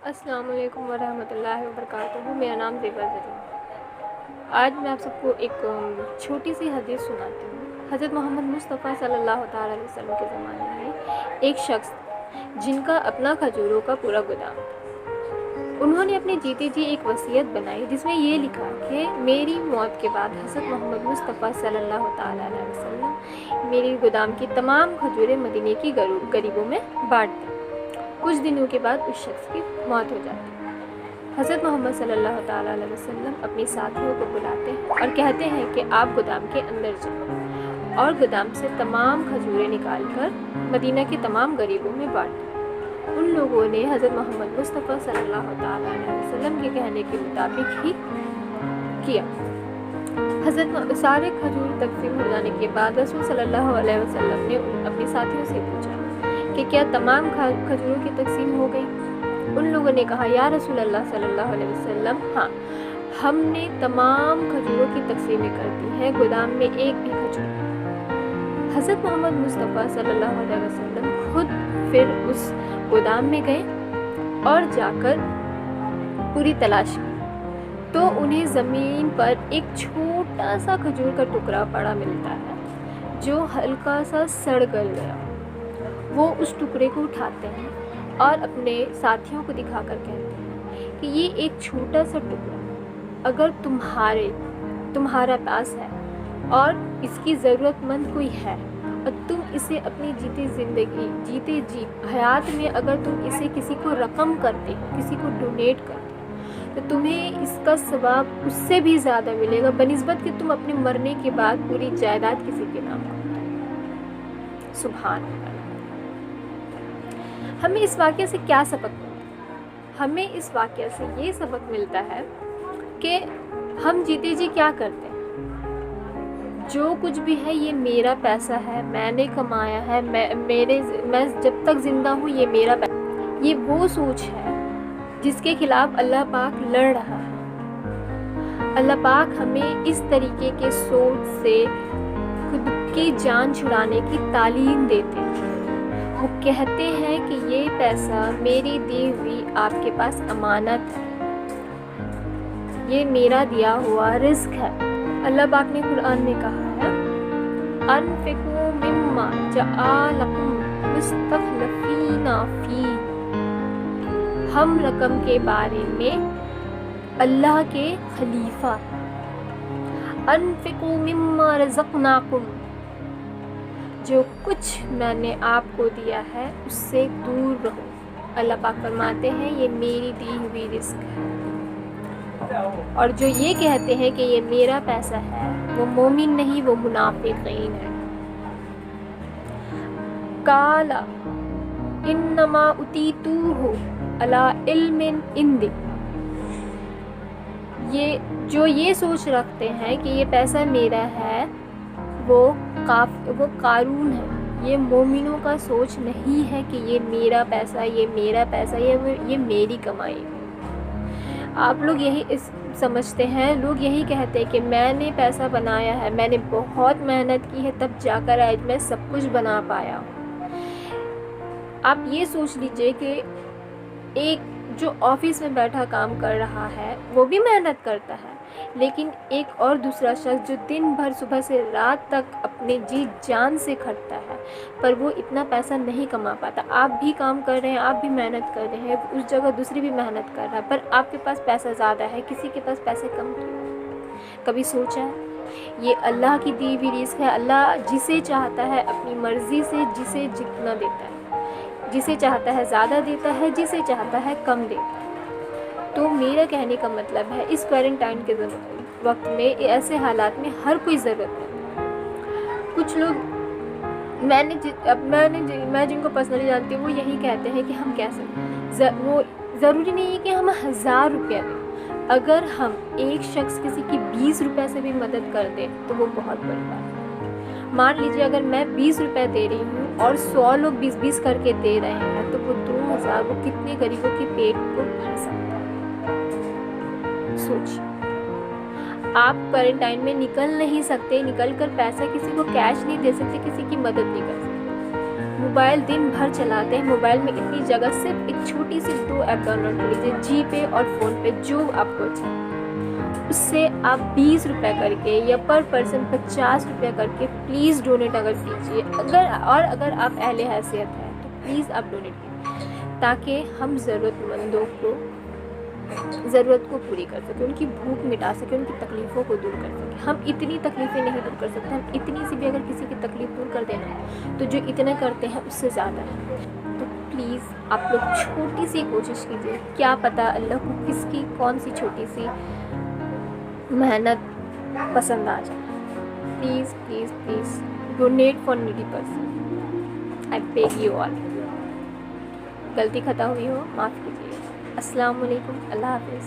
السلام علیکم ورحمۃ اللہ وبرکاتہ۔ میرا نام زیبا زرین ہے۔ آج میں آپ سب کو ایک چھوٹی سی حدیث سناتی ہوں۔ حضرت محمد مصطفیٰ صلی اللہ تعالیٰ علیہ وسلم کے زمانے میں ایک شخص جن کا اپنا کھجوروں کا پورا گودام تھا، انہوں نے اپنے جیتے جی ایک وصیت بنائی جس میں یہ لکھا کہ میری موت کے بعد حضرت محمد مصطفیٰ صلی اللہ تعالیٰ علیہ وسلم میری گودام کی تمام کھجوریں مدینے کی غریبوں میں بانٹ دیں۔ کچھ دنوں کے بعد اس شخص کی موت ہو جاتی ہے۔ حضرت محمد صلی اللہ تعالیٰ علیہ وسلم اپنی ساتھیوں کو بلاتے ہیں اور کہتے ہیں کہ آپ گودام کے اندر جائیں اور گودام سے تمام کھجوریں نکال کر مدینہ کے تمام غریبوں میں بانٹ دیں۔ ان لوگوں نے حضرت محمد مصطفیٰ صلی اللہ تعالیٰ علیہ وسلم کے کہنے کے مطابق ہی کیا۔ حضرت سارے کھجور تقسیم ہو جانے کے بعد رسول صلی اللہ علیہ وسلم نے اپنے ساتھیوں سے پوچھا کہ کیا تمام کھجوروں کی تقسیم ہو گئی؟ ان لوگوں نے کہا یا رسول اللہ صلی اللہ علیہ وسلم، ہاں، ہم نے تمام کھجوروں کی تقسیمیں کر دی ہیں، گودام میں ایک بھی کھجور نہیں۔ حضرت محمد مصطفیٰ صلی اللہ علیہ وسلم خود پھر اس گودام میں گئے اور جا کر پوری تلاش کی تو انہیں زمین پر ایک چھوٹا سا کھجور کا ٹکڑا پڑا ملتا ہے جو ہلکا سا سڑ گل گیا۔ وہ اس ٹکڑے کو اٹھاتے ہیں اور اپنے ساتھیوں کو دکھا کر کہتے ہیں کہ یہ ایک چھوٹا سا ٹکڑا اگر تمہارا پاس ہے اور اس کی ضرورت مند کوئی ہے اور تم اسے اپنی جیتے جی حیات میں اگر تم اسے کسی کو رقم کرتے ہو، کسی کو ڈونیٹ کرتے ہو، تو تمہیں اس کا ثواب اس سے بھی زیادہ ملے گا بنسبت کہ تم اپنے مرنے کے بعد پوری جائیداد کسی کے نام کرتے ہو۔ سبحان اللہ۔ ہمیں اس واقعے سے کیا سبق ملتا ہے؟ ہمیں اس واقعے سے یہ سبق ملتا ہے کہ ہم جیتے جی کیا کرتے ہیں، جو کچھ بھی ہے یہ میرا پیسہ ہے، میں نے کمایا ہے، میں جب تک زندہ ہوں یہ میرا پیسہ۔ یہ وہ سوچ ہے جس کے خلاف اللہ پاک لڑ رہا ہے۔ اللہ پاک ہمیں اس طریقے کے سوچ سے خود کی جان چھڑانے کی تعلیم دیتے ہیں۔ وہ کہتے ہیں کہ یہ پیسہ میری دی ہوئی آپ کے پاس امانت ہے، یہ میرا دیا ہوا رزق ہے۔ اللہ پاک نے قرآن میں کہا ہے انفقوا مما جعلکم مستخلفین فیہ، ہم رقم کے بارے میں اللہ کے خلیفہ ہیں۔ انفقوا مما رزقناکم، جو کچھ میں نے آپ کو دیا ہے اس سے دور رہو۔ اللہ پاک فرماتے ہیں یہ میری دی ہوئی رزق ہے، اور جو یہ کہتے ہیں کہ یہ میرا پیسہ ہے وہ مومن نہیں، وہ منافقین ہے۔ قال انما اوتیتوہ علی علم عندی، یہ سوچ رکھتے ہیں کہ یہ پیسہ میرا ہے وہ قارون ہے۔ یہ مومنوں کا سوچ نہیں ہے کہ یہ میرا پیسہ، یہ میرا پیسہ، یہ میری کمائی۔ آپ لوگ یہی سمجھتے ہیں، لوگ یہی کہتے ہیں کہ میں نے پیسہ بنایا ہے، میں نے بہت محنت کی ہے تب جا کر آج میں سب کچھ بنا پایا ہوں۔ آپ یہ سوچ لیجئے کہ ایک جو آفس میں بیٹھا کام کر رہا ہے وہ بھی محنت کرتا ہے، لیکن ایک اور دوسرا شخص جو دن بھر صبح سے رات تک اپنے جی جان سے کھٹتا ہے پر وہ اتنا پیسہ نہیں کما پاتا۔ آپ بھی کام کر رہے ہیں، آپ بھی محنت کر رہے ہیں، اس جگہ دوسری بھی محنت کر رہا ہے، پر آپ کے پاس پیسہ زیادہ ہے، کسی کے پاس پیسے کم کیوں؟ کبھی سوچا ہے یہ اللہ کی دی ہوئی رزق ہے۔ اللہ جسے چاہتا ہے اپنی مرضی سے جسے جتنا دیتا ہے، جسے چاہتا ہے زیادہ دیتا ہے، جسے چاہتا ہے کم دیتا ہے۔ تو میرا کہنے کا مطلب ہے اس کوارنٹائن کے وقت میں ایسے حالات میں ہر کوئی ضرورت مند ہے۔ کچھ لوگ میں جن کو پرسنلی جانتی ہوں وہ یہی کہتے ہیں کہ ہم کیسے، وہ ضروری نہیں ہے کہ ہم 1000 روپیہ دیں، اگر ہم ایک شخص کسی کی 20 روپے سے بھی مدد کر دیں تو وہ بہت بڑی بات ہے۔ مان لیجیے اگر میں 20 روپے دے رہی ہوں اور 100 لوگ 20 کر کے دے رہے ہیں تو وہ 2000 وہ کتنے غریبوں کے پیٹ کو بھر سکتا ہے۔ سوچیے، آپ کوارنٹائن میں نکل نہیں سکتے، نکل کر پیسہ کسی کو کیش نہیں دے سکتے، کسی کی مدد نہیں کر سکتے، موبائل دن بھر چلاتے ہیں، موبائل میں اتنی جگہ، صرف ایک چھوٹی سی 2 ایپ ڈاؤن لوڈ کر لیجیے، جی پے اور فون پے، جو آپ کو اچھا، اس سے آپ 20 روپے کر کے یا پر پرسن 50 روپے کر کے پلیز ڈونیٹ اگر کیجیے، اگر آپ اہل حیثیت ہیں تو پلیز آپ ڈونیٹ کیجیے، تاکہ ہم ضرورت مندوں کو ضرورت کو پوری کر سکیں، ان کی بھوک مٹا سکیں، ان کی تکلیفوں کو دور کر سکیں۔ ہم اتنی تکلیفیں نہیں دور کر سکتے، ہم اتنی سی بھی اگر کسی کی تکلیف دور کر دینا تو جو اتنے کرتے ہیں اس سے زیادہ ہے۔ تو پلیز آپ لوگ چھوٹی سی کوشش کیجیے، کیا پتہ اللہ کو کس کی کون سی چھوٹی سی محنت پسند آ جائے۔ Please please please donate for needy person, I beg you all. غلطی خطا ہوئی ہو معاف کیجیے۔ السلام علیکم، اللہ حافظ۔